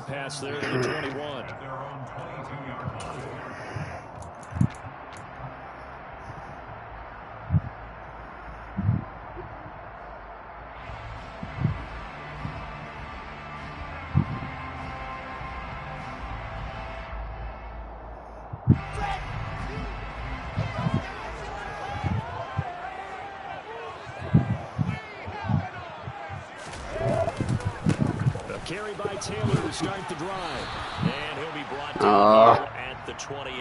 Short pass there to the 21. Carry by Taylor to start the drive. And he'll be brought down here at the 28.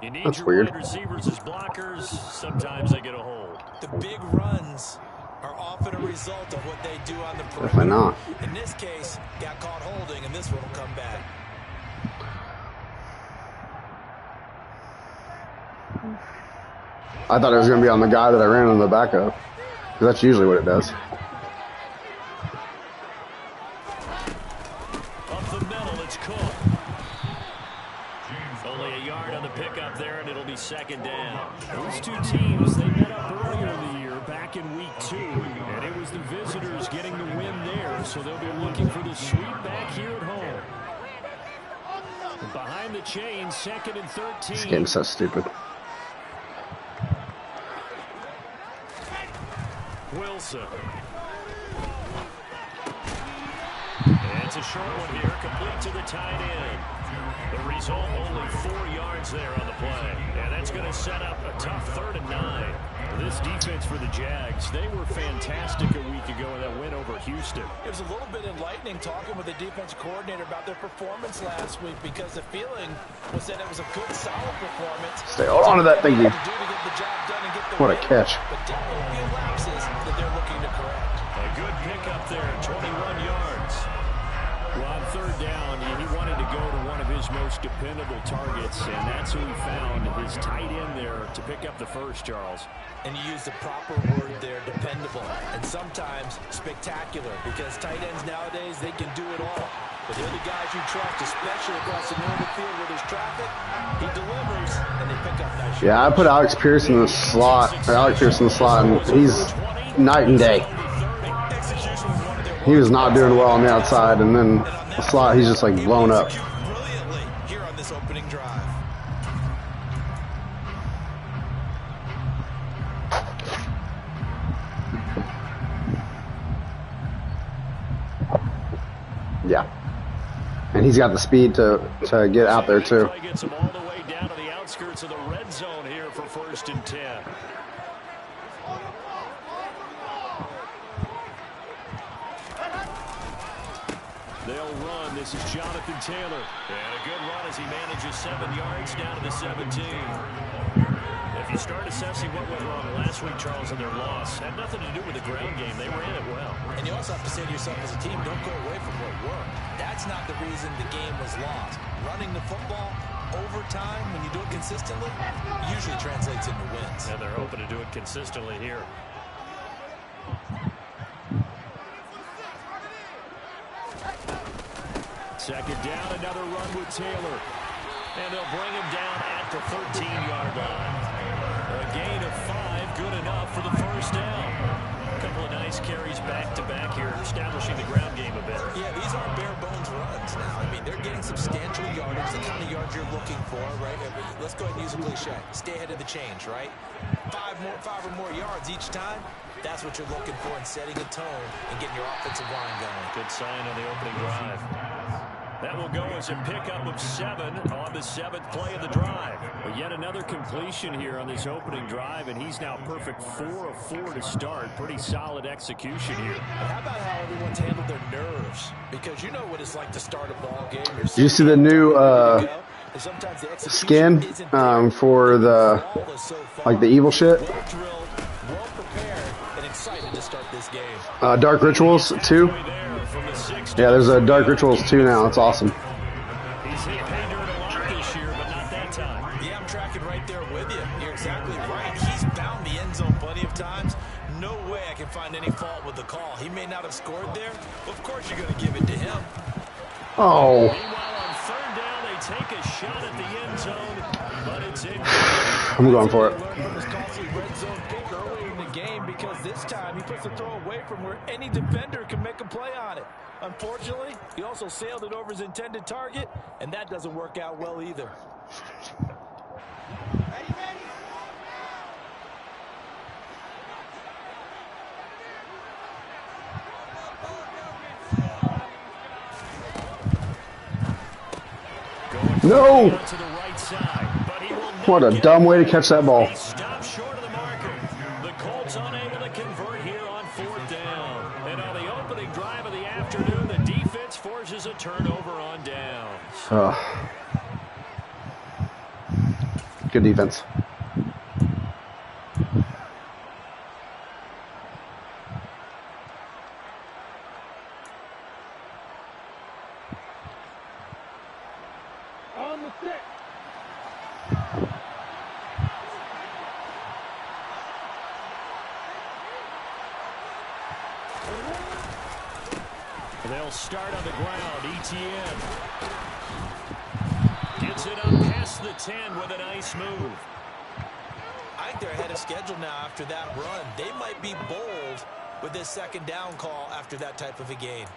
You need That's your weird. wide receivers as blockers. Sometimes they get a hold. The big runs are often a result of what they do on the perimeter. Definitely not. In this case, got caught holding, and this one will come back. I thought it was going to be on the guy that I ran on the back of. Because that's usually what it does. Second down. Those two teams, they met up earlier in the year, back in week 2, and it was the visitors getting the win there, so they'll be looking for the sweep back here at home. Behind the chain, 2nd and 13. This game's so stupid. Wilson. And it's a short one here, complete to the tight end. The result, only 4 yards there on the play. And that's going to set up a tough 3rd and 9. This defense for the Jags, they were fantastic a week ago in that win over Houston. It was a little bit enlightening talking with the defense coordinator about their performance last week because the feeling was that it was a good, solid performance. Stay hold on to that thing, dude. What a catch. But definitely a few lapses that they're looking to correct. A good pickup there, 21 yards. Well, on 3rd down, he wanted to go to one of his most dependable targets, and that's who he found, his tight end there, to pick up the first, Charles. And you use the proper word there, dependable, and sometimes spectacular, because tight ends nowadays, they can do it all. But they're the guys you trust, especially across the middle of the field where there's traffic. He delivers, and they pick up nice. Yeah, I put Alex Pierce in the slot, and he's night and day. He was not doing well on the outside, and then the slot, he's just like blown up. Brilliantly here on this opening drive. Yeah, and he's got the speed to get out there too. Gets him all the way down to the outskirts of the red zone here for 1st and 10. They'll run. This is Jonathan Taylor. And a good run as he manages 7 yards down to the 17. If you start assessing what went wrong last week, Charles, in their loss, had nothing to do with the ground game. They ran it well. And you also have to say to yourself as a team, don't go away from what worked. That's not the reason the game was lost. Running the football over time, when you do it consistently, usually translates into wins. And they're hoping to do it consistently here. Second down, another run with Taylor. And they'll bring him down at the 13-yard line. A gain of 5, good enough for the first down. A couple of nice carries back-to-back here, establishing the ground game a bit. Yeah, these aren't bare-bones runs now. I mean, they're getting substantial yardage, the kind of yards you're looking for, right? Let's go ahead and use a cliche. Stay ahead of the change, right? 5 or more yards each time. That's what you're looking for in setting a tone and getting your offensive line going. Good sign on the opening drive. That will go as a pickup of 7 on the 7th play of the drive. But yet another completion here on this opening drive, and he's now perfect 4 of 4 to start. Pretty solid execution here. And how about how everyone's handled their nerves? Because you know what it's like to start a ball game. Did you see the new skin for the, like the evil shit? Well prepared and excited to start this game. Dark Rituals 2? Yeah, there's a Dark Rituals 2 now. It's awesome. He's hit pay dirt a lot this year, but not that time. Yeah, I'm tracking right there with you. You're exactly right. He's found the end zone plenty of times. No way I can find any fault with the call. He may not have scored there. Of course you're going to give it to him. Oh. Meanwhile, on 3rd down, they take a shot at the end zone. but it's in. I'm going for it. From his costly red zone pick early in the game, because this time he puts the throw away from where any defender can make a play on it. Unfortunately, he also sailed it over his intended target, and that doesn't work out well either. No! What a dumb way to catch that ball. He stopped short of the marker. The Colts unable to convert here on 4th down. And on the opening drive of the afternoon, the defense forces a turnover on downs. Good defense. On the stick. They'll start on the ground. ETN gets it up past the 10 with a nice move. I think they're ahead of schedule now after that run. They might be bold with this 2nd down call after that type of a gain.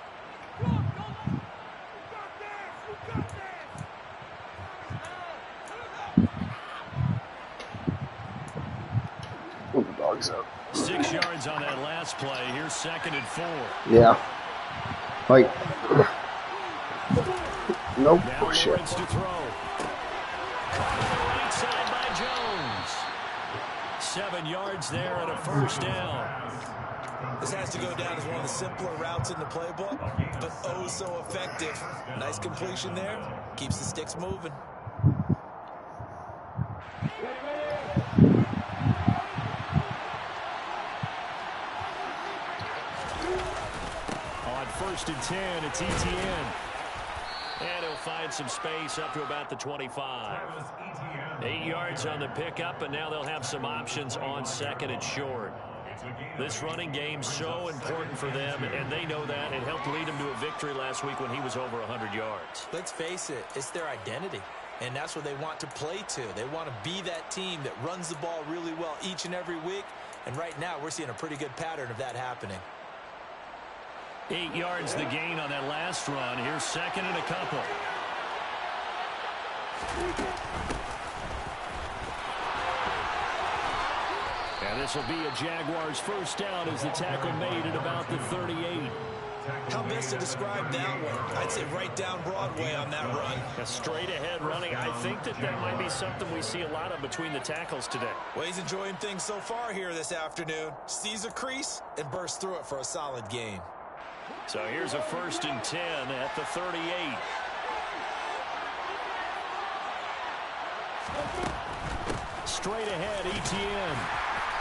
Oh, the dog's out. 6 yards on that last play. Here's 2nd and 4. Yeah. Like, nope. Now Oh, shit. Lawrence to throw. Caught on the right side by Jones. 7 yards there and a 1st down. This has to go down as one of the simpler routes in the playbook, but oh so effective. Nice completion there. Keeps the sticks moving. On 1st and 10, it's ETN. And he'll find some space up to about the 25. 8 yards on the pickup, and now they'll have some options on 2nd and short. This running game's so important for them, and they know that. It helped lead them to a victory last week when he was over 100 yards. Let's face it, it's their identity, and that's what they want to play to. They want to be that team that runs the ball really well each and every week, and right now we're seeing a pretty good pattern of that happening. 8 yards the gain on that last run. Here's 2nd and a couple. And this will be a Jaguars 1st down as the tackle made at about the 38. How best to describe that one? I'd say right down Broadway on that run. A straight ahead running. I think that might be something we see a lot of between the tackles today. Well, he's enjoying things so far here this afternoon. Sees a crease and bursts through it for a solid gain. So here's a 1st and 10 at the 38. Straight ahead, ETN.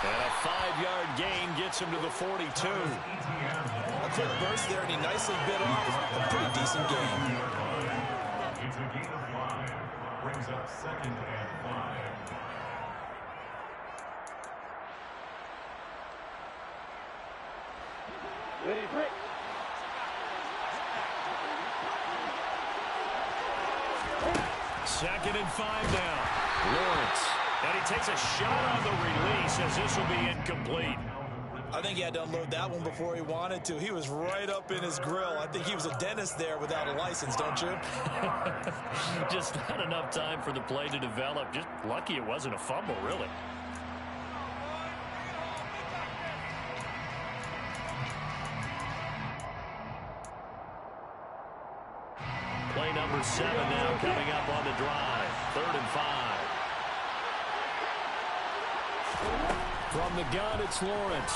And a 5-yard gain gets him to the 42. A quick burst there, and he nicely bit off a pretty decent gain. It's a gain of 5. Brings up 2nd and 5. Ready, break. Second and 5 now. Lawrence. And he takes a shot on the release as this will be incomplete. I think he had to unload that one before he wanted to. He was right up in his grill. I think he was a dentist there without a license, don't you? Just not enough time for the play to develop. Just lucky it wasn't a fumble, really. Play number 7 now coming up on the drive. 3rd and 5. From the gun, it's Lawrence.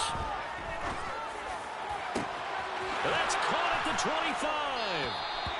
That's caught at the 25.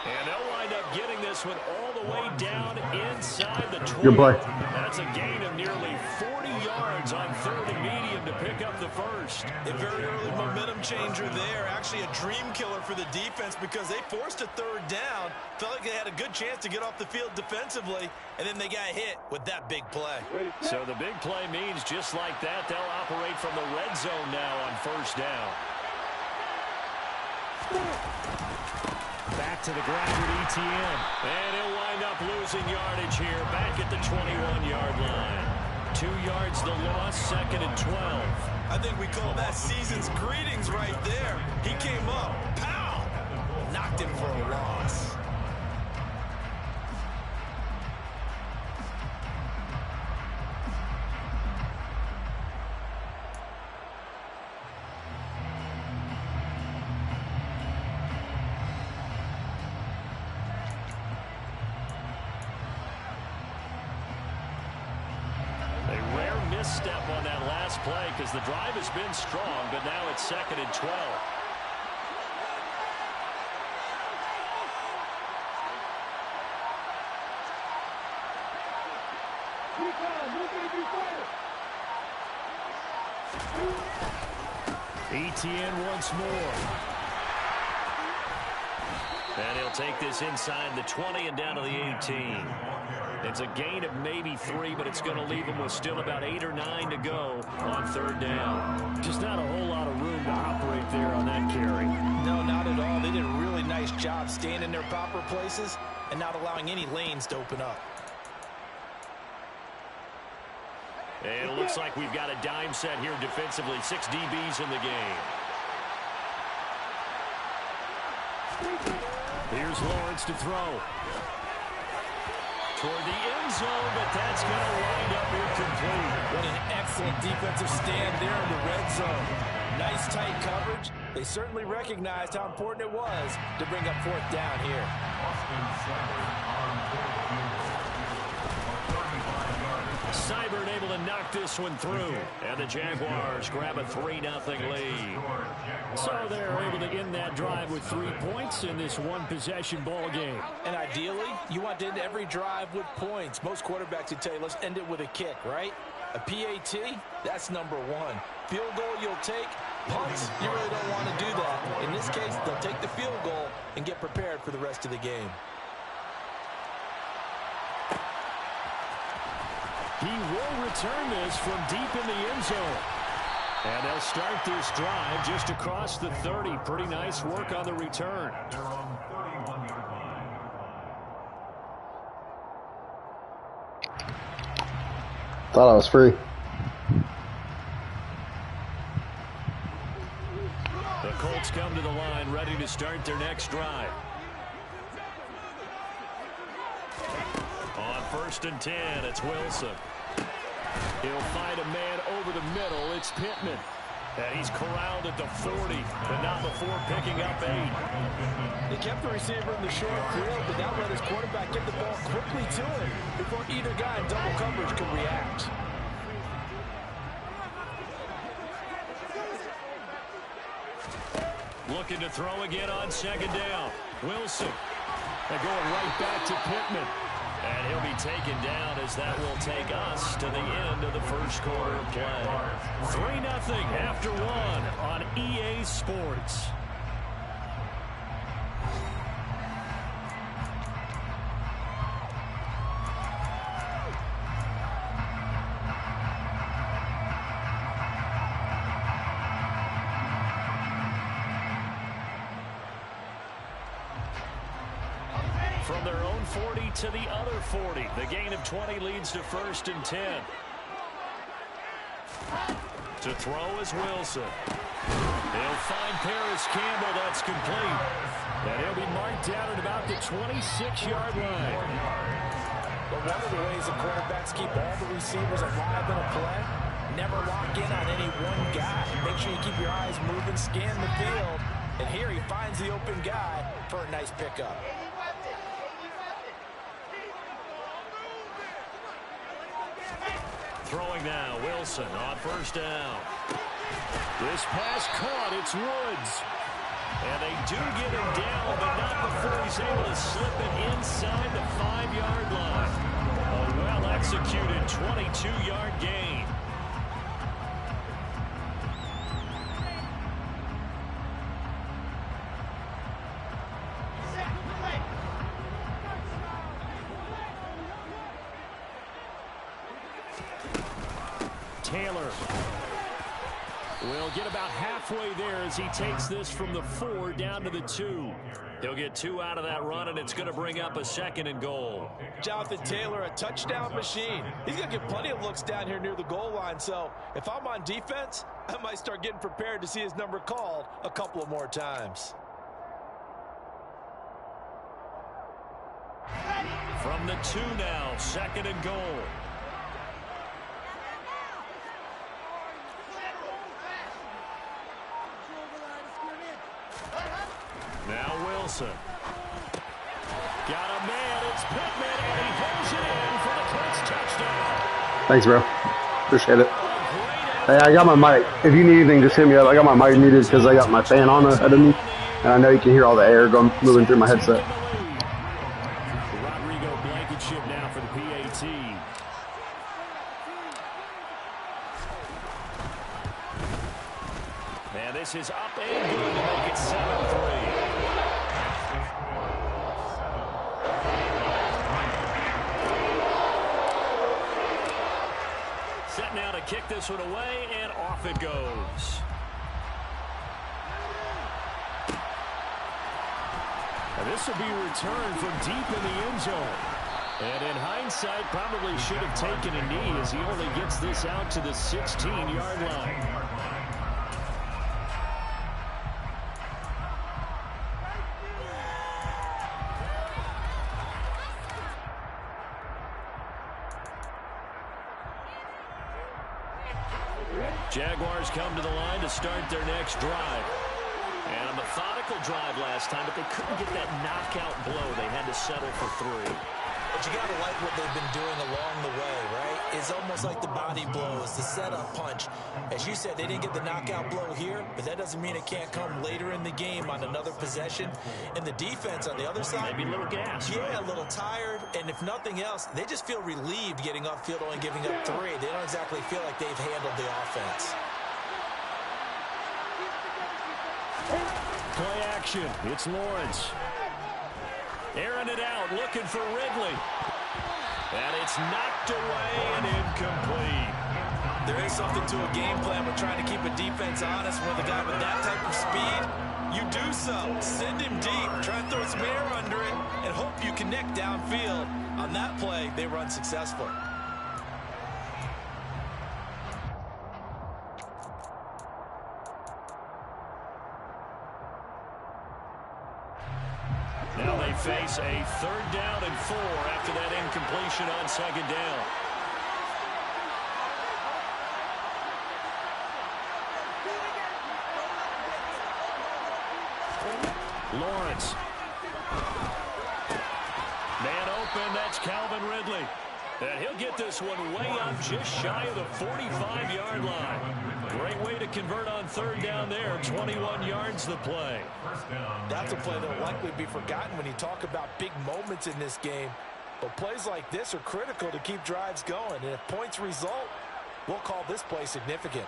And they'll wind up getting this one all the way down inside the 20. Good play. That's a gain of nearly 40 yards on 3rd and medium to pick up the 1st. A very early momentum changer there. Actually a dream killer for the defense because they forced a 3rd down. Felt like they had a good chance to get off the field defensively, and then they got hit with that big play. So the big play means just like that, they'll operate from the red zone now on 1st down. back to the ground with ETN. And he'll wind up losing yardage here, back at the 21-yard line. 2 yards the loss, 2nd and 12. I think we call that season's greetings right there. He came up, pow! Knocked him for a loss. Step on that last play because the drive has been strong, but now it's 2nd and 12. ETN once more. And he'll take this inside the 20 and down to the 18. It's a gain of maybe 3, but it's going to leave them with still about 8 or 9 to go on 3rd down. Just not a whole lot of room to operate there on that carry. No, not at all. They did a really nice job staying in their proper places and not allowing any lanes to open up. And it looks like we've got a dime set here defensively. 6 DBs in the game. Here's Lawrence to throw. Toward the end zone, but that's going to wind up incomplete. What an excellent defensive stand there in the red zone. Nice tight coverage. They certainly recognized how important it was to bring up 4th down here. Seibert able to knock this one through. And the Jaguars grab a 3-0 lead. So they're able to end that drive with 3 points in this one-possession ball game. And ideally, you want to end every drive with points. Most quarterbacks would tell you, let's end it with a kick, right? A PAT, that's number 1. Field goal you'll take. Punts, you really don't want to do that. In this case, they'll take the field goal and get prepared for the rest of the game. He will return this from deep in the end zone. And they'll start this drive just across the 30. Pretty nice work on the return. Thought I was free. The Colts come to the line, ready to start their next drive. On 1st and 10, it's Wilson. He'll find a man over the middle. It's Pittman. And he's corralled at the 40, but not before picking up 8. They kept the receiver in the short field, but now let his quarterback get the ball quickly to him before either guy in double coverage could react. Looking to throw again on 2nd down. Wilson. They're going right back to Pittman. And he'll be taken down as that will take us to the end of the first quarter of play. 3-0 after 1 on EA Sports. From their own 40 to the other 40. The gain of 20 leads to 1st and 10. To throw is Wilson. He'll find Paris Campbell. That's complete. And he'll be marked down at about the 26-yard line. But one of the ways the quarterbacks keep all the receivers alive in a play, never lock in on any one guy. Make sure you keep your eyes moving, scan the field. And here he finds the open guy for a nice pickup. Throwing now, Wilson on 1st down. This pass caught, it's Woods. And they do get him down, but not before he's able to slip it inside the 5-yard line. A well-executed 22-yard gain. Taylor. We'll get about halfway there as he takes this from the 4 down to the 2. He'll get 2 out of that run, and it's going to bring up a 2nd and goal. Jonathan Taylor, a touchdown machine. He's going to get plenty of looks down here near the goal line. So if I'm on defense, I might start getting prepared to see his number called a couple of more times. From the 2 now, 2nd and goal. Now Wilson. Got a man. It's Pittman, and he pulls it in for the Colts touchdown. Thanks, bro. Appreciate it. Hey, I got my mic. If you need anything, just hit me up. I got my mic muted because I got my fan on ahead of me, and I know you can hear all the air going moving through my headset. Rodrigo Blankenship now for the PAT. And this is up and good to make it 7-3. Set now to kick this one away, and off it goes. And this will be returned from deep in the end zone. And in hindsight, probably should have taken a knee as he only gets this out to the 16-yard line. Jaguars come to the line to start their next drive. And a methodical drive last time, but they couldn't get that knockout blow. They had to settle for 3. But you got to like what they've been doing along the way, right? It's almost like the body blows, the setup punch. As you said, they didn't get the knockout blow here, but that doesn't mean it can't come later in the game on another possession. And the defense on the other side, maybe a little gas. Yeah, a little tired. And if nothing else, they just feel relieved getting upfield, only giving up 3. They don't exactly feel like they've handled the offense. Play action. It's Lawrence. Airing it out, looking for Ridley. And it's knocked away and incomplete. There is something to a game plan with trying to keep a defense honest with a guy with that type of speed. You do so. Send him deep. Try to throw some air under it and hope you connect downfield. On that play, they run successful. Now they face a 3rd down and 4 after that incompletion on 2nd down. Lawrence. Man open, that's Calvin Ridley. And he'll get this one way up just shy of the 45-yard line. Great way to convert on 3rd down there. 21 yards the play. That's a play that will likely be forgotten when you talk about big moments in this game. But plays like this are critical to keep drives going. And if points result, we'll call this play significant.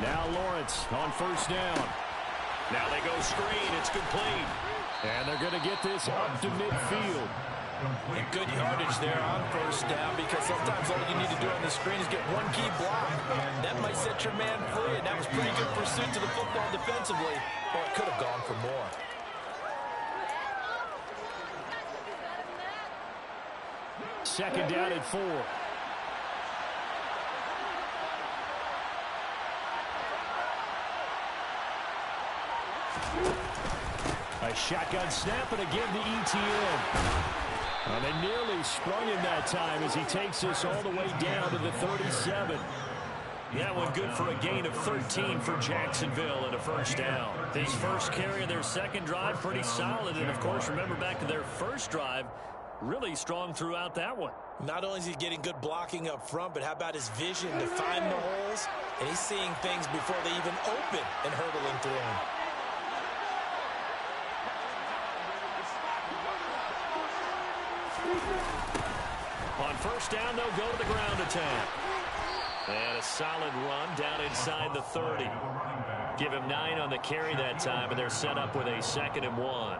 Now Lawrence on 1st down. Now they go screen. It's complete. And they're going to get this up to midfield. And good yardage there on 1st down, because sometimes all you need to do on the screen is get one key block. That might set your man free, and that was pretty good pursuit to the football defensively, or it could have gone for more. Second down at 4. A shotgun snap and again to ETN. And they nearly sprung him that time as he takes this all the way down to the 37. That one good for a gain of 13 for Jacksonville and a 1st down. His first carry of their 2nd drive, pretty solid. And, of course, remember back to their 1st drive, really strong throughout that one. Not only is he getting good blocking up front, but how about his vision to find the holes? And he's seeing things before they even open and hurdling through them. On 1st down, they'll go to the ground attack. And a solid run down inside the 30. Give him 9 on the carry that time, and they're set up with a 2nd and 1.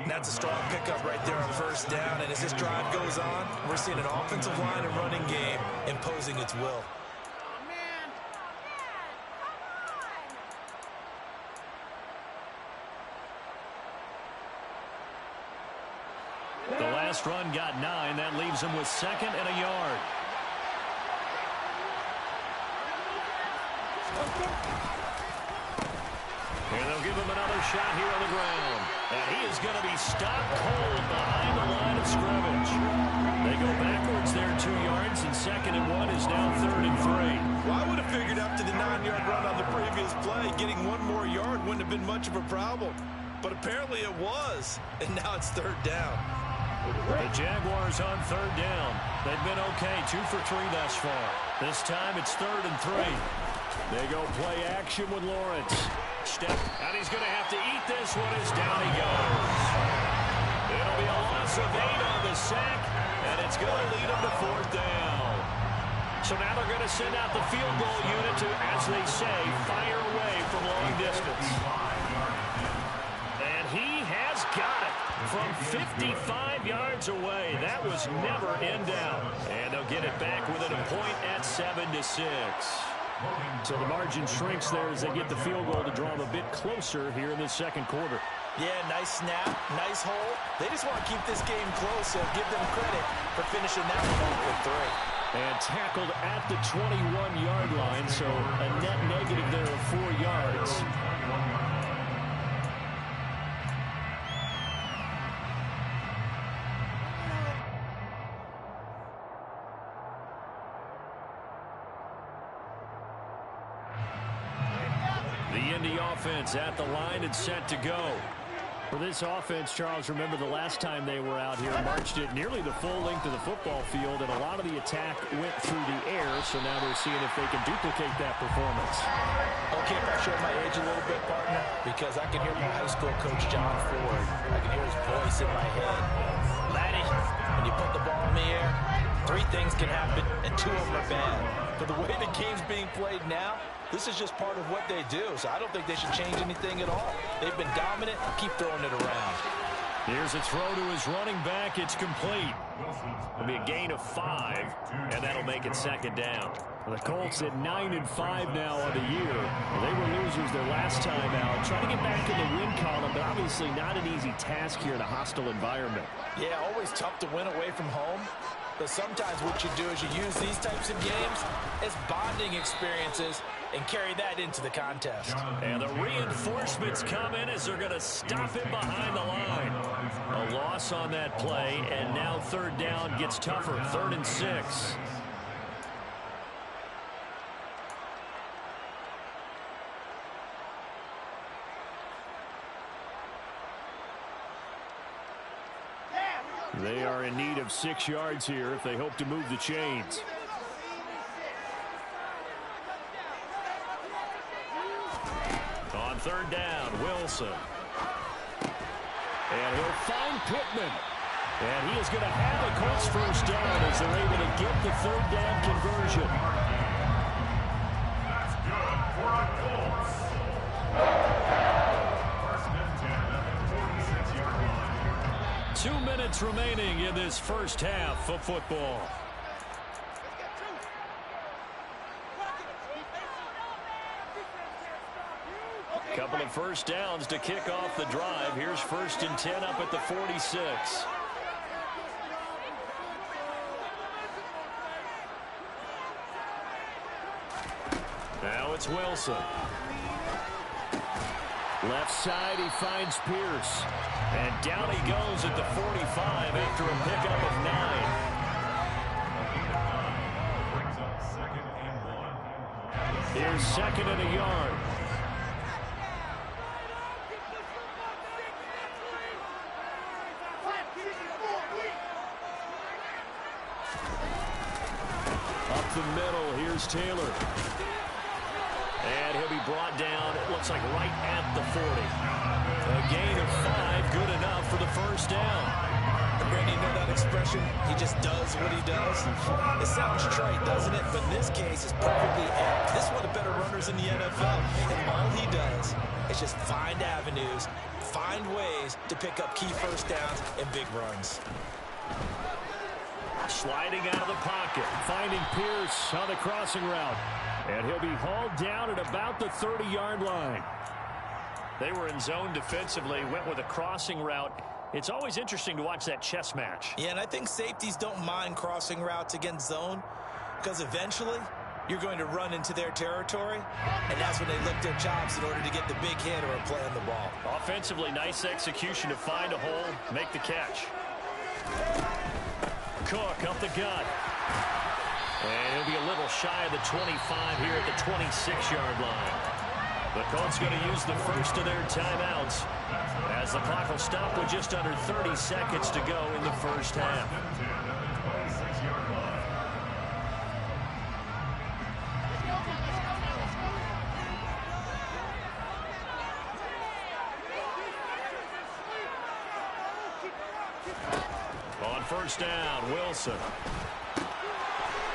That's a strong pickup right there on first down. And as this drive goes on, we're seeing an offensive line and running game imposing its will. The last run got 9. That leaves him with 2nd and a yard. And they'll give him another shot here on the ground. And he is going to be stopped cold behind the line of scrimmage. They go backwards there 2 yards, and 2nd and 1 is now 3rd and 3. Well, I would have figured after the 9-yard run on the previous play, getting 1 more yard wouldn't have been much of a problem. But apparently it was, and now it's 3rd down. The Jaguars on 3rd down. They've been okay, 2 for 3 thus far. This time it's 3rd and 3. They go play action with Lawrence. Step, and he's going to have to eat this one as down he goes. It'll be a loss of 8 on the sack, and it's going to lead him to 4th down. So now they're going to send out the field goal unit to, as they say, fire away from long distance. And he has got it from 55 yards away. That was never in doubt. And they'll get it back within a point at 7-6. So the margin shrinks there as they get the field goal to draw them a bit closer here in the 2nd quarter. Yeah, nice snap, nice hole. They just want to keep this game close, so give them credit for finishing that one off with 3. And tackled at the 21-yard line, so a net negative there of 4 yards. The Indy offense at the line and set to go. For this offense, Charles, remember the last time they were out here, marched it nearly the full length of the football field, and a lot of the attack went through the air, so now they're seeing if they can duplicate that performance. Okay, if I show my age a little bit, partner, because I can hear my high school coach, John Ford. I can hear his voice in my head. Laddie, when you put the ball in the air, 3 things can happen, and 2 of them are bad. But the way the game's being played now, this is just part of what they do, so I don't think they should change anything at all. They've been dominant. Keep throwing it around. Here's a throw to his running back. It's complete. It'll be a gain of 5, and that'll make it 2nd down. The Colts at 9-5 now on the year. They were losers their last time out. Trying to get back in the win column, but obviously not an easy task here in a hostile environment. Yeah, always tough to win away from home. But sometimes what you do is you use these types of games as bonding experiences and carry that into the contest. And the reinforcements come in as they're going to stop him behind the line. A loss on that play, and now 3rd down gets tougher. 3rd and 6. They are in need of 6 yards here if they hope to move the chains. On 3rd down, Wilson. And he'll find Pittman. And he is going to have the Colts 1st down as they're able to get the 3rd down conversion. That's good for the Colts. 1st and 10 at the 46-yard line. 2 minutes remaining in this 1st half of football. Couple of 1st downs to kick off the drive. Here's 1st and 10 up at the 46. Now it's Wilson. Left side, he finds Pierce. And down he goes at the 45 after a pickup of 9. Brings up 2nd and 1. Here's 2nd and a yard. Up the middle, here's Taylor. And he'll be brought down, it looks like right at the 40. A gain of 5, good enough for the 1st down. Brandon, you know that expression, he just does what he does? It sounds trite, doesn't it? But in this case, it's perfectly apt. This is one of the better runners in the NFL. And all he does is just find avenues, find ways to pick up key first downs and big runs. Sliding out of the pocket, finding Pierce on the crossing route. And he'll be hauled down at about the 30-yard line. They were in zone defensively, went with a crossing route. It's always interesting to watch that chess match. Yeah, and I think safeties don't mind crossing routes against zone because eventually you're going to run into their territory, and that's when they lick their chops in order to get the big hit or a play on the ball. Offensively, nice execution to find a hole, make the catch. Cook up the gut. And he'll be a little shy of the 25 here at the 26-yard line. The Colts going to use the first of their timeouts as the clock will stop with just under 30 seconds to go in the first half. On first down, Wilson.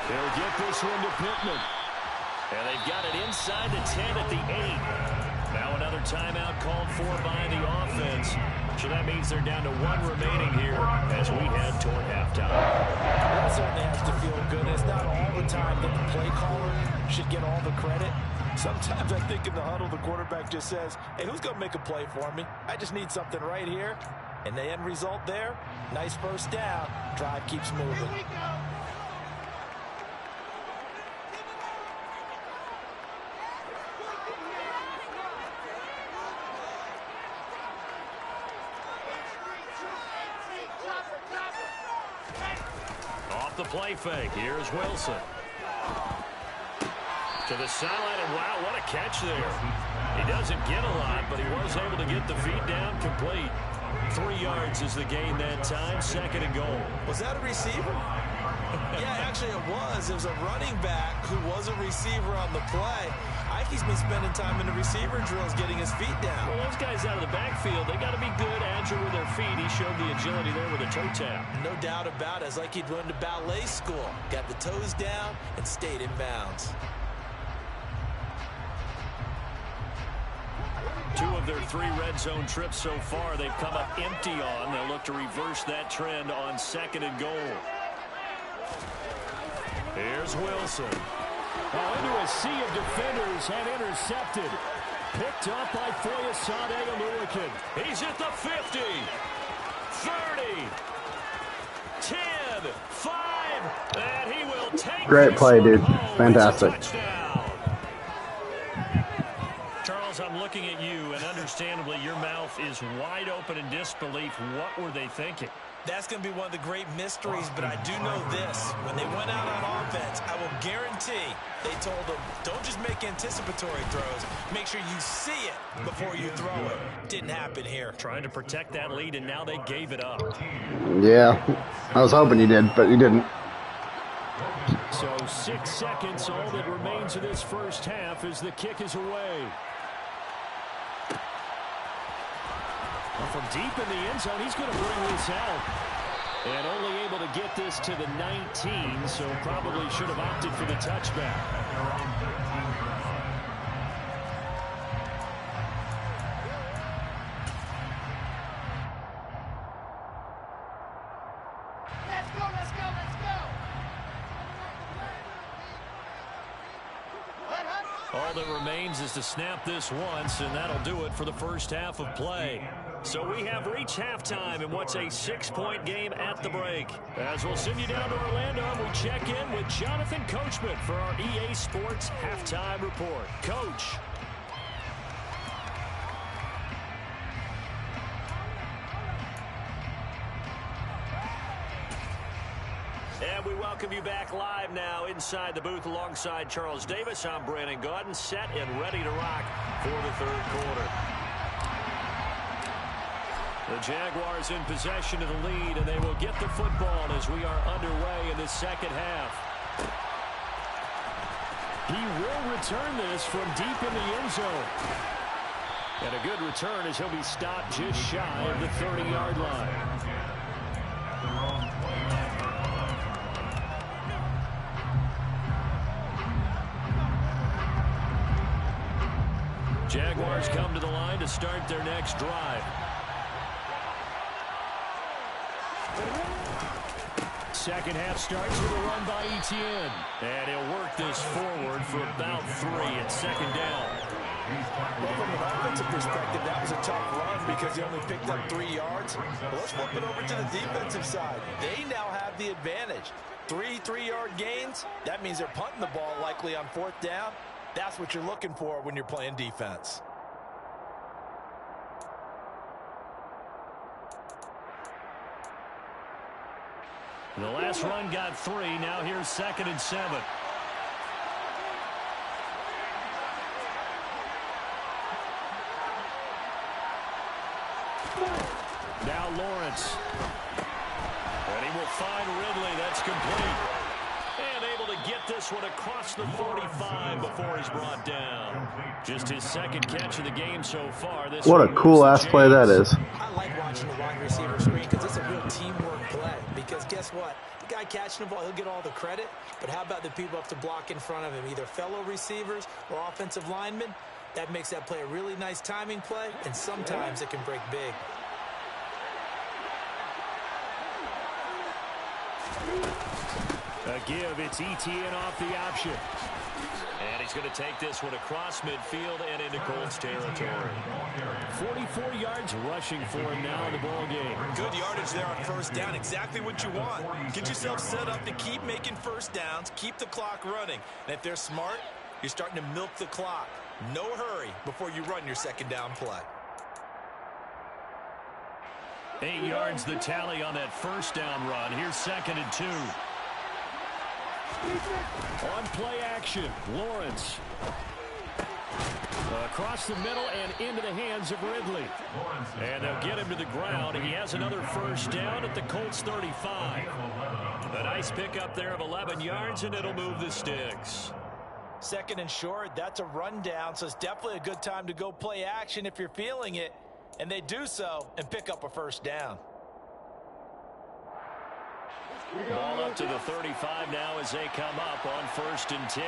They'll get this one to Pittman. And they've got it inside the 10 at the 8. Now another timeout called for by the offense. So that means they're down to one remaining here as we head toward halftime. That certainly has to feel good. It's not all the time that the play caller should get all the credit. Sometimes I think in the huddle, the quarterback just says, hey, who's going to make a play for me? I just need something right here. And the end result there, nice first down. Drive keeps moving. Off the play fake, here's Wilson. To the sideline, and wow, what a catch there. He doesn't get a lot, but he was able to get the feet down complete. 3 yards is the gain that time, second and goal. Was that a receiver? Yeah, actually it was. It was a running back who was a receiver on the play. Ike's been spending time in the receiver drills getting his feet down. Well, those guys out of the backfield, they got to be good, agile with their feet. He showed the agility there with a toe tap. No doubt about it. It's like he'd went to ballet school. Got the toes down and stayed in bounds. 2 of their 3 red zone trips so far, they've come up empty on. They'll look to reverse that trend on second and goal. Here's Wilson. Oh, into a sea of defenders and intercepted. Picked up by Foyesade Aluakin. He's at the 50, 30, 10, 5, and he will take Great play, dude. Fantastic. Charles, I'm looking at you, and understandably, your mouth is wide open in disbelief. What were they thinking? That's going to be one of the great mysteries, but I do know this. When they went out on offense, I will guarantee they told them, don't just make anticipatory throws. Make sure you see it before you throw it. Didn't happen here. Trying to protect that lead, and now they gave it up. Yeah, I was hoping you did, but you didn't. So 6 seconds, all that remains of this first half as the kick is away. From deep in the end zone, he's going to bring this out. And only able to get this to the 19, so probably should have opted for the touchback. All that remains is to snap this once, and that'll do it for the first half of play. So we have reached halftime in what's a 6-point game at the break. As we'll send you down to Orlando, we check in with Jonathan Coachman for our EA Sports Halftime Report. Coach. And we welcome you back live now inside the booth alongside Charles Davis. I'm Brandon Gaudin, set and ready to rock for the third quarter. The Jaguars in possession of the lead, and they will get the football as we are underway in the second half. He will return this from deep in the end zone. And a good return as he'll be stopped just shy of the 30-yard line. Jaguars come to the line to start their next drive. Second half starts with a run by Etienne. And he'll work this forward for about 3 at second down. Well, from an offensive perspective, that was a tough run because he only picked up 3 yards. Well, let's flip it over to the defensive side. They now have the advantage. 3 3-yard gains. That means they're punting the ball likely on 4th down. That's what you're looking for when you're playing defense. The last run got 3. Now here's 2nd and 7. Now Lawrence. And he will find Ridley. That's complete. And able to get this one across the 45 before he's brought down. Just his 2nd catch of the game so far. What a cool-ass play that is. I like watching the wide receiver screen because it's a real teamwork play. Because guess what? The guy catching the ball, he'll get all the credit. But how about the people up to block in front of him? Either fellow receivers or offensive linemen. That makes that play a really nice timing play. And sometimes it can break big. A give, it's Etienne off the option. And he's going to take this one across midfield and into Colts territory. 44 yards rushing for him now in the ball game. Good yardage there on 1st down. Exactly what you want. Get yourself set up to keep making 1st downs, keep the clock running. And if they're smart, you're starting to milk the clock. No hurry before you run your 2nd down play. 8 yards the tally on that 1st down run. Here's 2nd and 2. On play action, Lawrence. Across the middle and into the hands of Ridley. And they'll get him to the ground. He has another 1st down at the Colts 35. A nice pickup there of 11 yards, and it'll move the sticks. 2nd and short, that's a rundown, so it's definitely a good time to go play action if you're feeling it. And they do so and pick up a 1st down. Ball up to the 35 now as they come up on 1st and 10.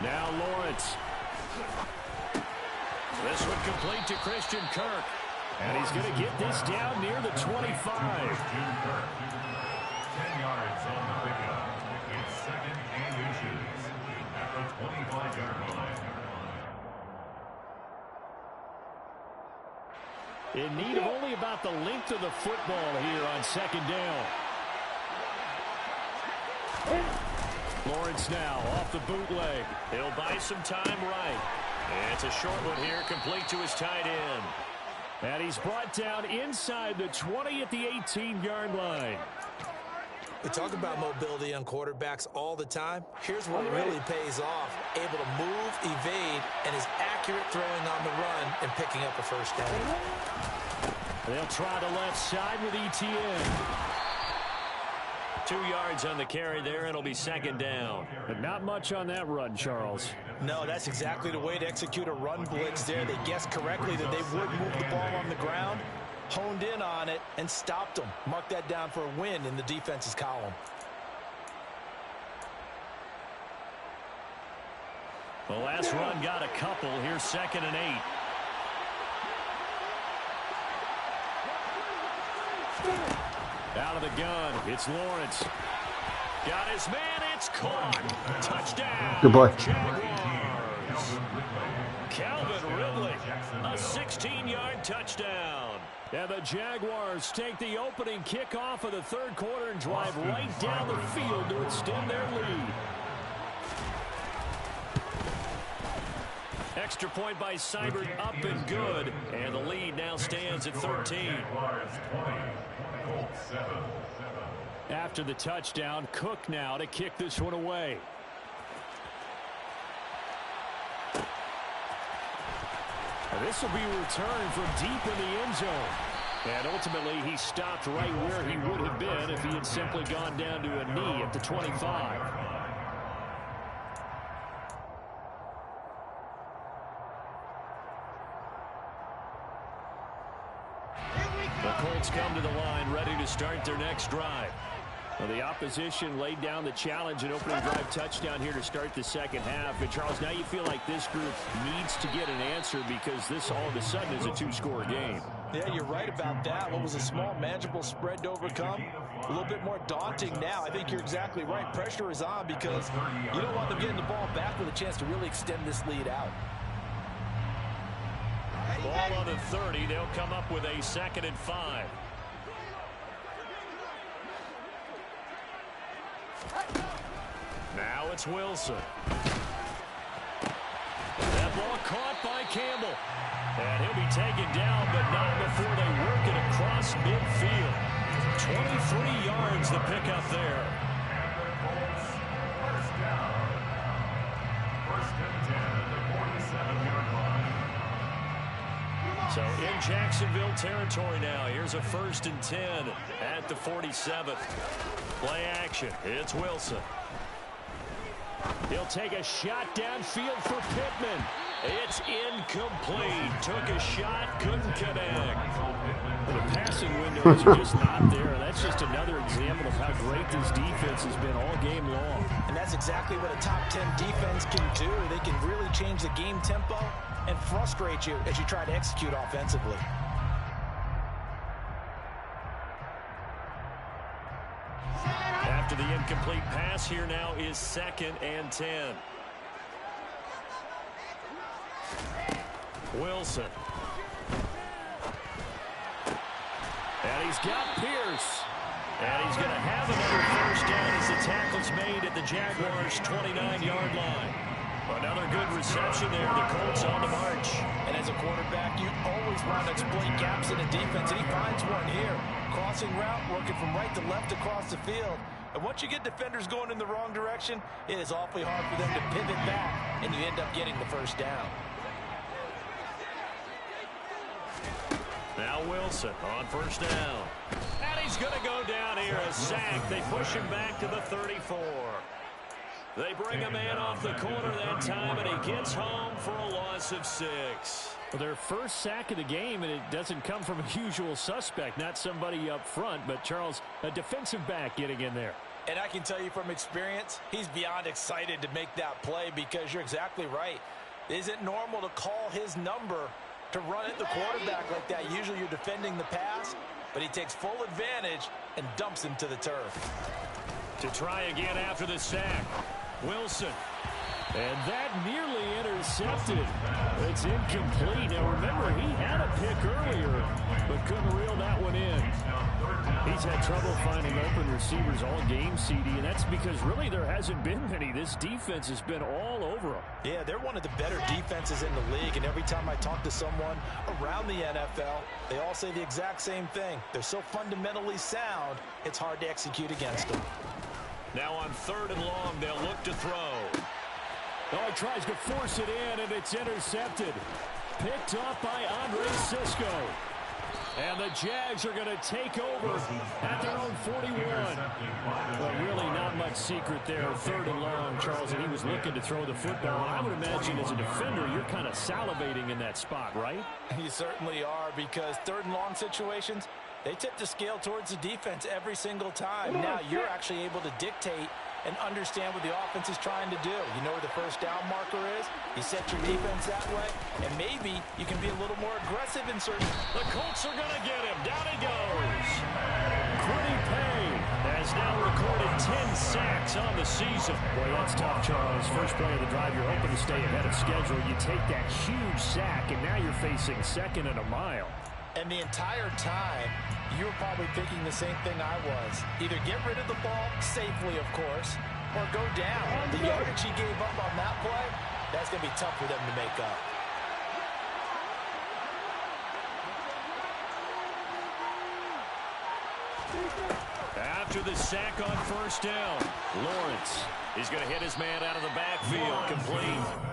Now Lawrence. This one complete to Christian Kirk. And he's going to get this down near the 25. 10 yards on the pickup. It's 2nd and inches at the 25-yard line. In need of only about the length of the football here on 2nd down. Lawrence now off the bootleg. He'll buy some time right. And it's a short one here, complete to his tight end. And he's brought down inside the 20 at the 18-yard line. We talk about mobility on quarterbacks all the time. Here's what really pays off. Able to move, evade, and is accurate throwing on the run and picking up a 1st down. They'll try the left side with Etienne. 2 yards on the carry there. It'll be 2nd down. But not much on that run, Charles. No, that's exactly the way to execute a run blitz there. They guessed correctly that they would move the ball on the ground, honed in on it, and stopped them. Mark that down for a win in the defense's column. The last run got a couple. Here's 2nd and 8. Out of the gun, it's Lawrence. Got his man, it's caught. Touchdown. Good play. Jaguars. Calvin Ridley, a 16-yard touchdown. And the Jaguars take the opening kickoff of the 3rd quarter and drive right down the field to extend their lead. Extra point by Seibert up and good. And the lead now stands at 13. After the touchdown, Cook now to kick this one away. This will be returned from deep in the end zone. And ultimately, he stopped right where he would have been if he had simply gone down to a knee at the 25. The Colts come to the line ready to start their next drive. Well, the opposition laid down the challenge and opening drive touchdown here to start the second half. And, Charles, now you feel like this group needs to get an answer because this all of a sudden is a two-score game. Yeah, you're right about that. What was a small, manageable spread to overcome, a little bit more daunting now. I think you're exactly right. Pressure is on because you don't want them getting the ball back with a chance to really extend this lead out. Ball on the 30. They'll come up with a 2nd and 5. Now it's Wilson. That ball caught by Campbell. And he'll be taken down, but not before they work it across midfield. 23 yards the pickup there. First down. First and 10 at the 47-yard line. So in Jacksonville territory now. Here's a 1st and 10 at the 47. Play action. It's Wilson. He'll take a shot downfield for Pittman. It's incomplete. Took a shot, couldn't connect. The passing windows are just not there. That's just another example of how great this defense has been all game long. And that's exactly what a top 10 defense can do. They can really change the game tempo and frustrate you as you try to execute offensively. After the incomplete pass, here now is 2nd and 10. Wilson. And he's got Pierce. And he's going to have another 1st down as the tackle's made at the Jaguars' 29-yard line. Another good reception there. The Colts on the march. And as a quarterback, you always want to exploit gaps in the defense, and he finds one here. Crossing route, working from right to left across the field. And once you get defenders going in the wrong direction, it is awfully hard for them to pivot back, and you end up getting the 1st down. Now Wilson on 1st down. And he's going to go down here. A sack. They push him back to the 34. They bring a man off the corner that time, and he gets home for a loss of 6. Well, their first sack of the game, and it doesn't come from a usual suspect, not somebody up front, but Charles, a defensive back getting in there. And I can tell you from experience, he's beyond excited to make that play because you're exactly right. It isn't normal to call his number to run at the quarterback like that. Usually you're defending the pass, but he takes full advantage and dumps him to the turf. To try again after the sack. Wilson. And that nearly intercepted. It's incomplete. Now remember, he had a pick earlier, but couldn't reel that one in. He's had trouble finding open receivers all game, CD, and that's because really there hasn't been many. This defense has been all over them. Yeah, they're one of the better defenses in the league, and every time I talk to someone around the NFL, they all say the exact same thing. They're so fundamentally sound, it's hard to execute against them. Now on 3rd and long, they'll look to throw. Oh, he tries to force it in, and it's intercepted. Picked up by Andre Sisco. And the Jags are going to take over at their own 41. Well, really not much secret there. 3rd and long, Charles, and he was looking to throw the football. I would imagine as a defender, you're kind of salivating in that spot, right? You certainly are, because 3rd and long situations, they tip the scale towards the defense every single time. Now you're actually able to dictate and understand what the offense is trying to do. You know where the 1st down marker is. You set your defense that way, and maybe you can be a little more aggressive in certain. The Colts are going to get him. Down he goes. Quiddy Payne has now recorded 10 sacks on the season. Boy, that's tough, Charles. First play of the drive, you're hoping to stay ahead of schedule. You take that huge sack, and now you're facing 2nd and a mile. And the entire time, you were probably thinking the same thing I was. Either get rid of the ball, safely of course, or go down. The yardage he gave up on that play, that's going to be tough for them to make up. After the sack on 1st down, Lawrence is going to hit his man out of the backfield, complete.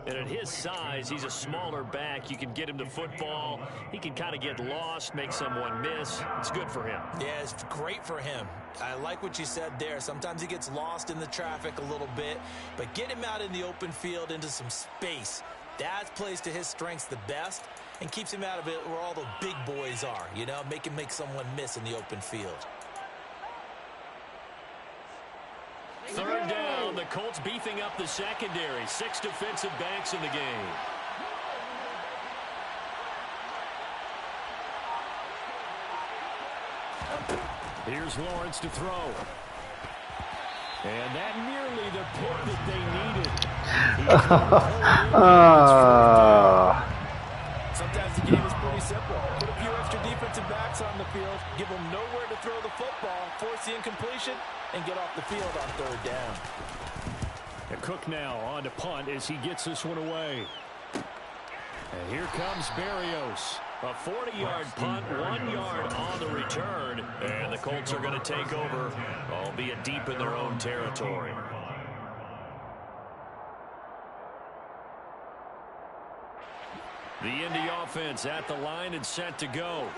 And at his size, he's a smaller back. You can get him the football. He can kind of get lost, make someone miss. It's good for him. Yeah, it's great for him. I like what you said there. Sometimes he gets lost in the traffic a little bit, but get him out in the open field into some space. That plays to his strengths the best and keeps him out of it where all the big boys are, you know, make him make someone miss in the open field. Colts beefing up the secondary. 6 defensive backs in the game. Here's Lawrence to throw. And that nearly the pick that they needed. Sometimes the game is pretty simple. Put a few extra defensive backs on the field, give them nowhere to throw the football, force the incompletion, and get off the field on 3rd down. And Cook now on to punt as he gets this one away. And here comes Berrios. A 40-yard punt, 1 yard on the return. And the Colts are going to take over, albeit deep in their own territory. The Indy offense at the line and set to go.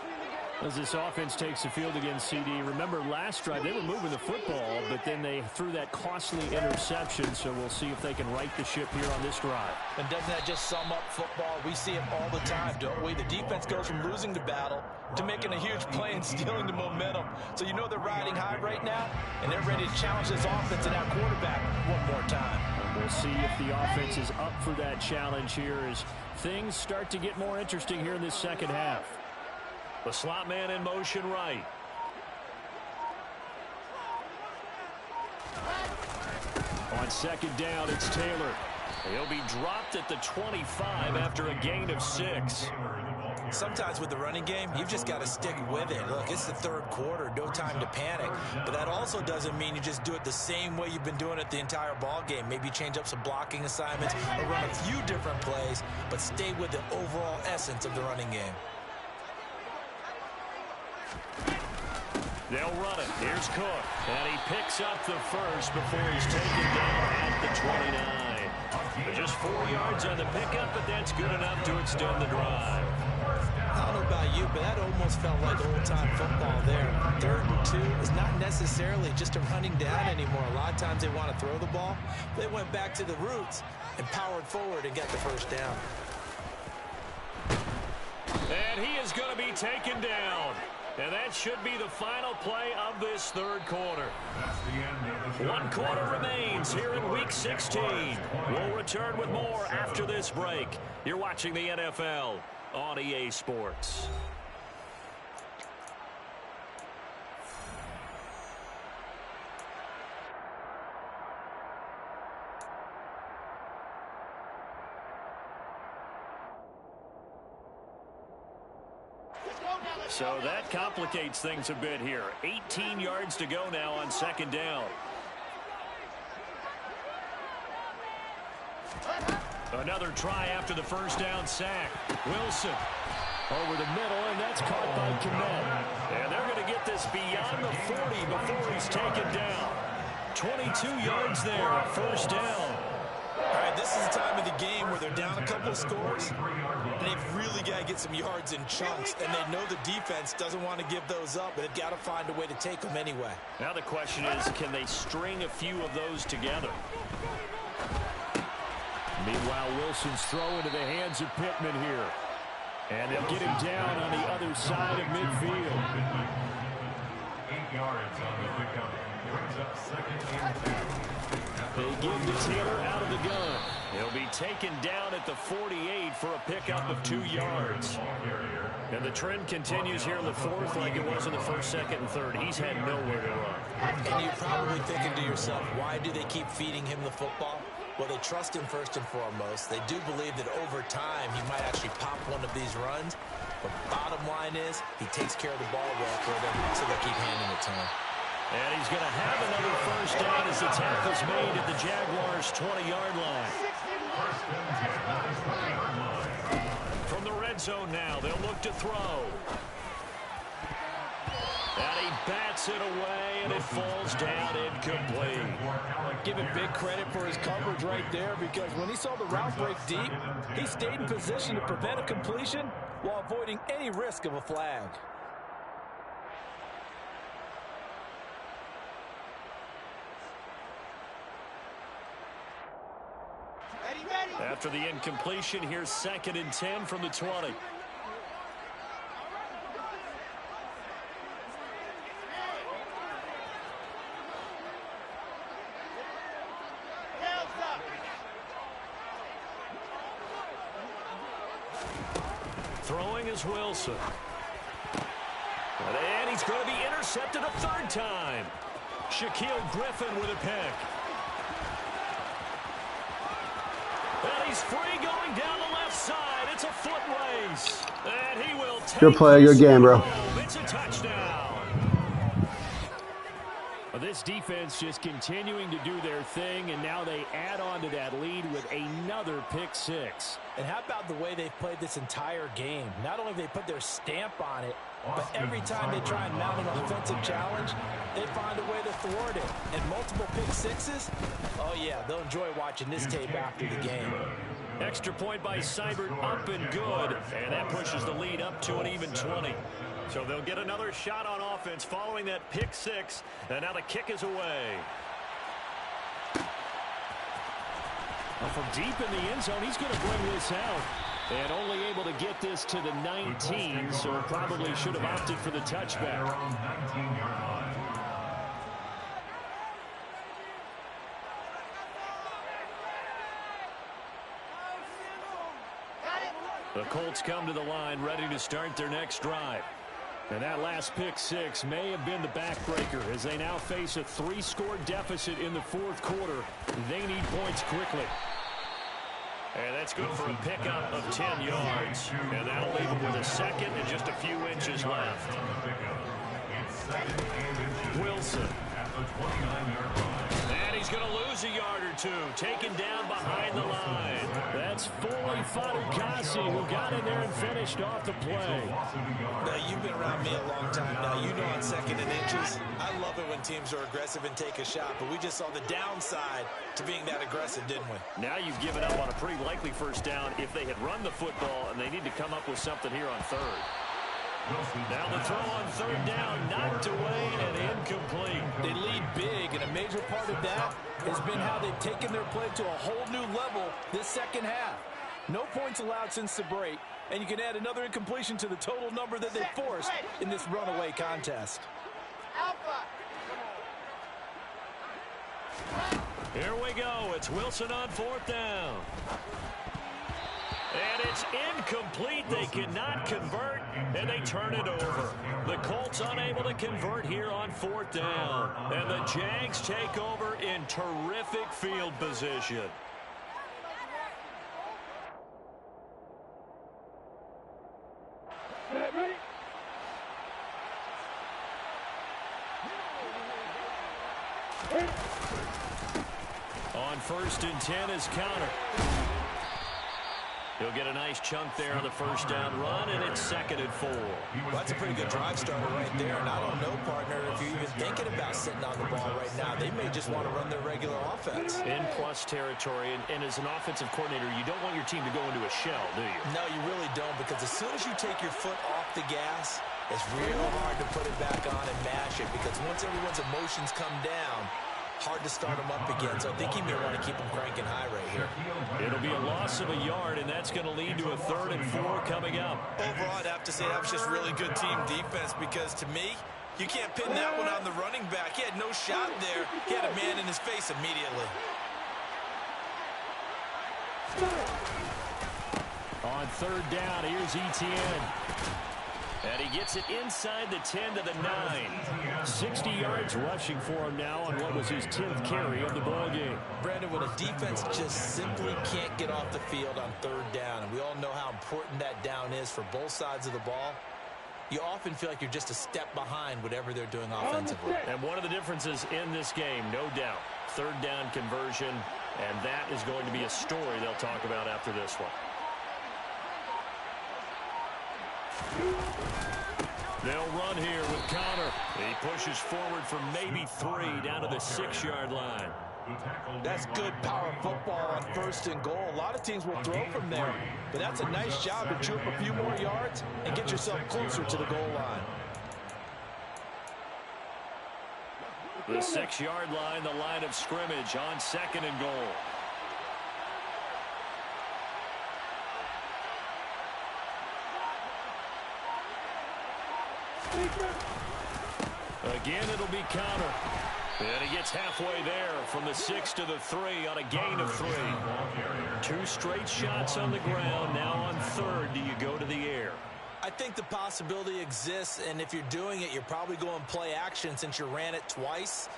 As this offense takes the field against CD, remember last drive they were moving the football, but then they threw that costly interception, so we'll see if they can right the ship here on this drive. And doesn't that just sum up football? We see it all the time, don't we? The defense goes from losing the battle to making a huge play and stealing the momentum. So you know they're riding high right now, and they're ready to challenge this offense and our quarterback one more time. And we'll see if the offense is up for that challenge here as things start to get more interesting here in this second half. The slot man in motion right. On 2nd down, it's Taylor. He'll be dropped at the 25 after a gain of 6. Sometimes with the running game, you've just got to stick with it. Look, it's the 3rd quarter, no time to panic. But that also doesn't mean you just do it the same way you've been doing it the entire ball game. Maybe change up some blocking assignments or run a few different plays, but stay with the overall essence of the running game. They'll run it. Here's Cook. And he picks up the first before he's taken down at the 29. Just 4 yards on the pickup, but that's good enough to extend the drive. I don't know about you, but that almost felt like old-time football there. 3rd and 2 is not necessarily just a running down anymore. A lot of times they want to throw the ball. They went back to the roots and powered forward and got the first down. And he is going to be taken down. And that should be the final play of this 3rd quarter. 1 quarter remains here in Week 16. We'll return with more after this break. You're watching the NFL on EA Sports. So that complicates things a bit here. 18 yards to go now on 2nd down. Another try after the first down sack. Wilson over the middle, and that's caught by Kmet. And they're going to get this beyond the 40 before he's taken down. 22 yards there, a first down. All right, this is the time of the game where they're down a couple of scores, and they've really got to get some yards in chunks, and they know the defense doesn't want to give those up, but they've got to find a way to take them anyway. Now the question is, can they string a few of those together? Meanwhile, Wilson's throw into the hands of Pittman here. And they'll get him down on the other side of midfield. 8 yards on the pickup. Brings up 2nd and 2. They give to Taylor out of the gun. He'll be taken down at the 48 for a pickup of 2 yards. And the trend continues here in the 4th like it was in the 1st, 2nd, and 3rd. He's had nowhere to run. And you're probably thinking to yourself, why do they keep feeding him the football? Well, they trust him first and foremost. They do believe that over time he might actually pop one of these runs. But bottom line is he takes care of the ball well for them, so they keep handing it to him. And he's going to have another first down as the tackle's made at the Jaguars' 20-yard line. From the red zone now, they'll look to throw. And he bats it away, and it falls down incomplete. Give him big credit for his coverage right there, because when he saw the route break deep, he stayed in position to prevent a completion while avoiding any risk of a flag. After the incompletion, here's 2nd and 10 from the 20. throwing is Wilson. And he's going to be intercepted a third time. Shaquille Griffin with a pick. And he's free going down the left side. It's a foot race. And he will take Good play, good game, bro. It's a touchdown. This defense just continuing to do their thing, and now they add on to that lead with another pick six. And how about the way they've played this entire game? Not only have they put their stamp on it, but every time they try and mount an offensive challenge, they find a way to thwart it. And multiple pick sixes, oh yeah, they'll enjoy watching this tape after the game. Extra point by Seibert, up and good, and that pushes the lead up to an even 20. So they'll get another shot on offense following that pick six, and now the kick is away. Well, from deep in the end zone, he's going to bring this out. And only able to get this to the 19, so probably should have opted for the touchback. The Colts come to the line ready to start their next drive. And that last pick six may have been the backbreaker as they now face a 3-score deficit in the fourth quarter. They need points quickly. And that's good for a pickup of 10 yards. And that'll leave them with a second and just a few inches left. Wilson. And he's going to lose a yard or two. Taken down behind the line. That's Foley Fatukasi who got in there and finished off the play. Now, you've been around me a long time now. You know on second and inches, I love it when teams are aggressive and take a shot. But we just saw the downside to being that aggressive, didn't we? Now you've given up on a pretty likely first down if they had run the football, and they need to come up with something here on third. Now the throw on third down, knocked away and incomplete. They lead big, and a major part of that has been how they've taken their play to a whole new level this second half. No points allowed since the break, and you can add another incompletion to the total number that they forced in this runaway contest. Here we go. It's Wilson on fourth down. And it's incomplete. They cannot convert, and they turn it over. The Colts unable to convert here on fourth down. And the Jags take over in terrific field position. On first and 10 is Counter. He'll get a nice chunk there on the first down run, and it's second and 4. Well, that's a pretty good drive starter right there. And I don't know, partner, if you're even thinking about sitting on the ball right now. They may just want to run their regular offense. In plus territory, and as an offensive coordinator, you don't want your team to go into a shell, do you? No, you really don't, because as soon as you take your foot off the gas, it's real hard to put it back on and mash it, because once everyone's emotions come down, hard to start them up again. So I think he may want to keep them cranking high right here. It'll be a loss of a yard, and that's going to lead to a 3rd and 4 coming up. Overall, I'd have to say that was just really good team defense, because to me, you can't pin that one on the running back. He had no shot there. He had a man in his face immediately. On third down, here's Etienne. And he gets it inside the 10 to the 9. 60 yards rushing for him now on what was his 10th carry of the ball game. Brandon, when a defense just simply can't get off the field on third down, and we all know how important that down is for both sides of the ball, you often feel like you're just a step behind whatever they're doing offensively. And one of the differences in this game, no doubt, third down conversion, and that is going to be a story they'll talk about after this one. They'll run here with Connor. He pushes forward for maybe 3 down to the 6-yard line. That's good power football on first and goal. A lot of teams will throw from there, but that's a nice job to chew up a few more yards and get yourself closer to the goal line. The 6-yard line, the line of scrimmage on 2nd and goal. Again, it'll be Counter. And he gets halfway there from the 6 to the 3 on a gain of 3. 2 straight shots on the ground. Now on third, do you go to the air? I think the possibility exists, and if you're doing it, you're probably going play action since you ran it twice.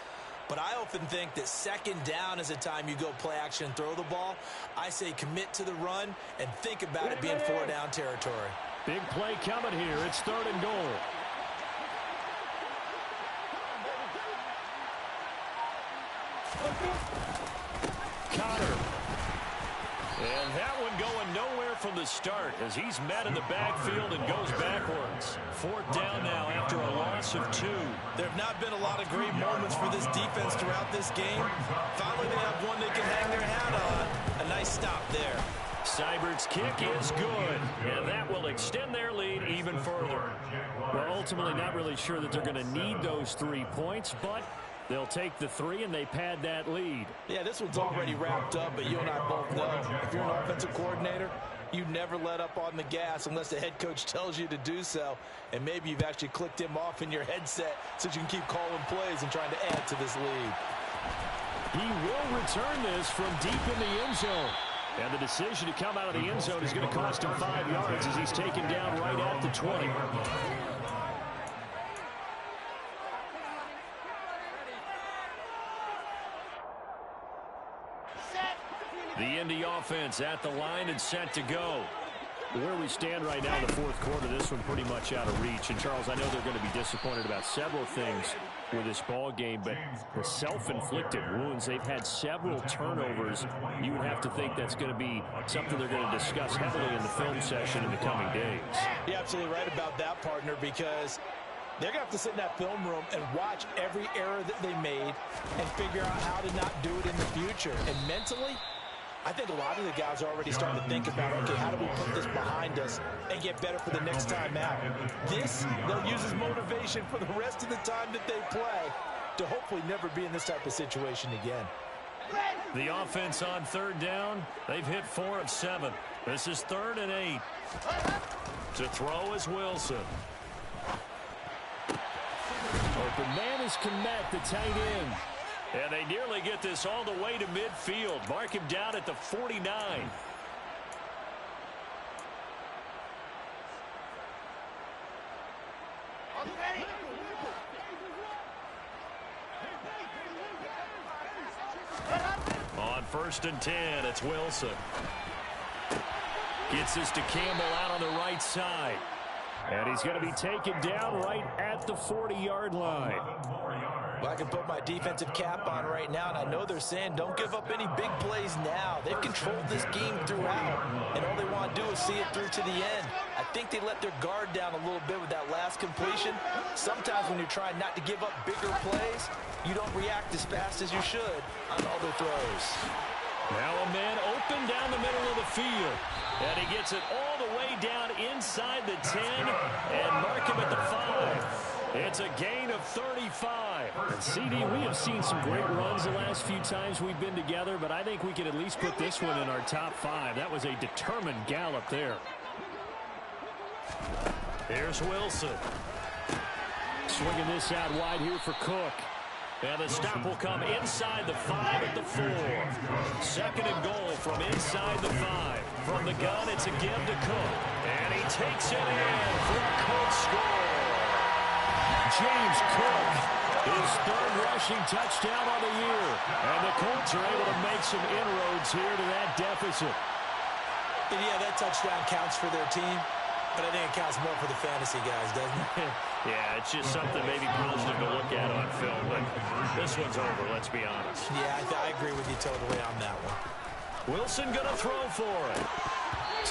But I often think that second down is a time you go play action and throw the ball. I say commit to the run and think about it being 4-down territory. Big play coming here. It's 3rd and goal. Connor. And that one going nowhere from the start as he's met in the backfield and goes backwards. 4th down now after a loss of 2. There have not been a lot of great moments for this defense throughout this game. Finally, they have one they can hang their hat on. A nice stop there. Seibert's kick is good, and that will extend their lead even further. We're ultimately not really sure that they're going to need those 3 points, but they'll take the 3 and they pad that lead. Yeah, this one's already wrapped up, but you and I both know if you're an offensive coordinator, you never let up on the gas unless the head coach tells you to do so. And maybe you've actually clicked him off in your headset so you can keep calling plays and trying to add to this lead. He will return this from deep in the end zone. And the decision to come out of the end zone is going to cost him 5 yards as he's taken down right at the 20. The Indy offense at the line and set to go. Where we stand right now in the 4th quarter, this one pretty much out of reach. And, Charles, I know they're going to be disappointed about several things with this ball game, but the self-inflicted wounds, they've had several turnovers. You would have to think that's going to be something they're going to discuss heavily in the film session in the coming days. You're absolutely right about that, partner, because they're going to have to sit in that film room and watch every error that they made and figure out how to not do it in the future. And mentally, I think a lot of the guys are already starting to think about, okay, how do we put this behind us and get better for the next time out? This, they'll use as motivation for the rest of the time that they play to hopefully never be in this type of situation again. The offense on 3rd down, they've hit 4 of 7. This is 3rd and 8. To throw is Wilson. Open man is Kmet, the tight end. And they nearly get this all the way to midfield. Mark him down at the 49. On 1st and 10, it's Wilson. Gets this to Campbell out on the right side. And he's going to be taken down right at the 40-yard line. Well, I can put my defensive cap on right now, and I know they're saying don't give up any big plays now. They've controlled this game throughout, and all they want to do is see it through to the end. I think they let their guard down a little bit with that last completion. Sometimes when you're trying not to give up bigger plays, you don't react as fast as you should on other throws. Now a man open down the middle of the field. And he gets it all the way down inside the 10 and mark him at the 5. It's a gain of 35. And CD, we have seen some great runs the last few times we've been together, but I think we can at least put this one in our top 5. That was a determined gallop there. Here's Wilson. Swinging this out wide here for Cook. And the stop will come inside the 5 at the 4. 2nd and goal from inside the 5. From the gun, it's a give to Cook. And he takes it in for a Cook score. James Cook, his 3rd rushing touchdown of the year. And the Colts are able to make some inroads here to that deficit. And yeah, that touchdown counts for their team. But I think it counts more for the fantasy guys, doesn't it? Yeah, it's just something maybe positive to look at on film, but this one's over, let's be honest. Yeah, I agree with you totally on that one. Wilson going to throw for it.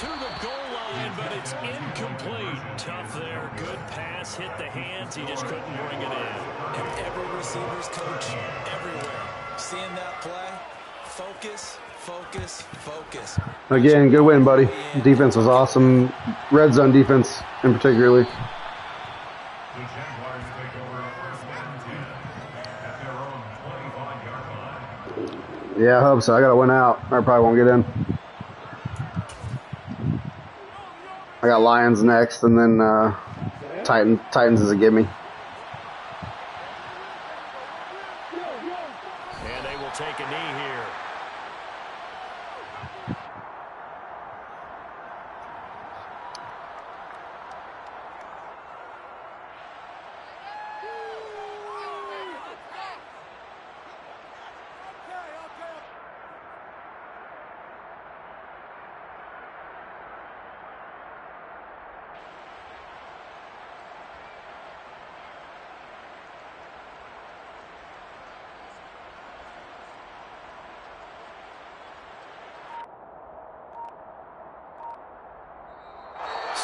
To the goal line, but it's incomplete. Tough there, good pass, hit the hands, he just couldn't bring it in. And every receiver's coach everywhere. Seeing that play, focus, focus, focus. Again, good win, buddy. Defense was awesome. Red zone defense in particularly. The Jaguars take over a 1st and 10 at their own 25-yard line. Yeah, I hope so. I got to win out. I probably won't get in. I got Lions next, and then Titans is a gimme. And they will take a knee here.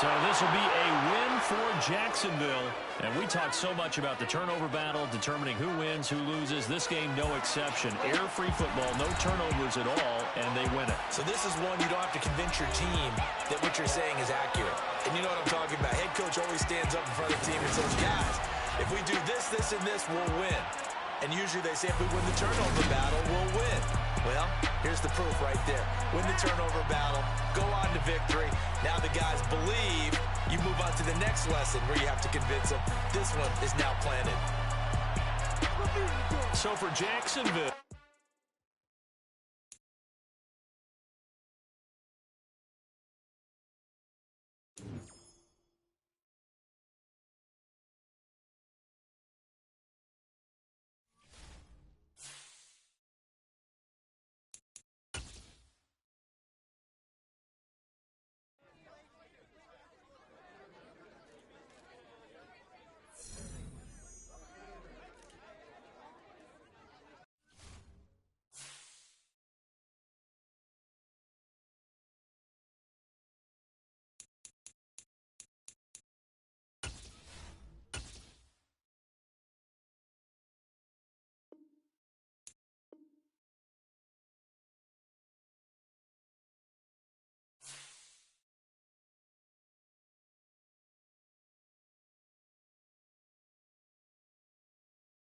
So this will be a win for Jacksonville. And we talk so much about the turnover battle, determining who wins, who loses. This game, no exception. Air-free football, no turnovers at all, and they win it. So this is one you don't have to convince your team that what you're saying is accurate. And you know what I'm talking about. Head coach always stands up in front of the team and says, guys, if we do this, this, and this, we'll win. And usually they say if we win the turnover battle, we'll win. Well, here's the proof right there. Win the turnover battle, go on to victory. Now the guys believe. You move on to the next lesson where you have to convince them this one is now planted. So for Jacksonville.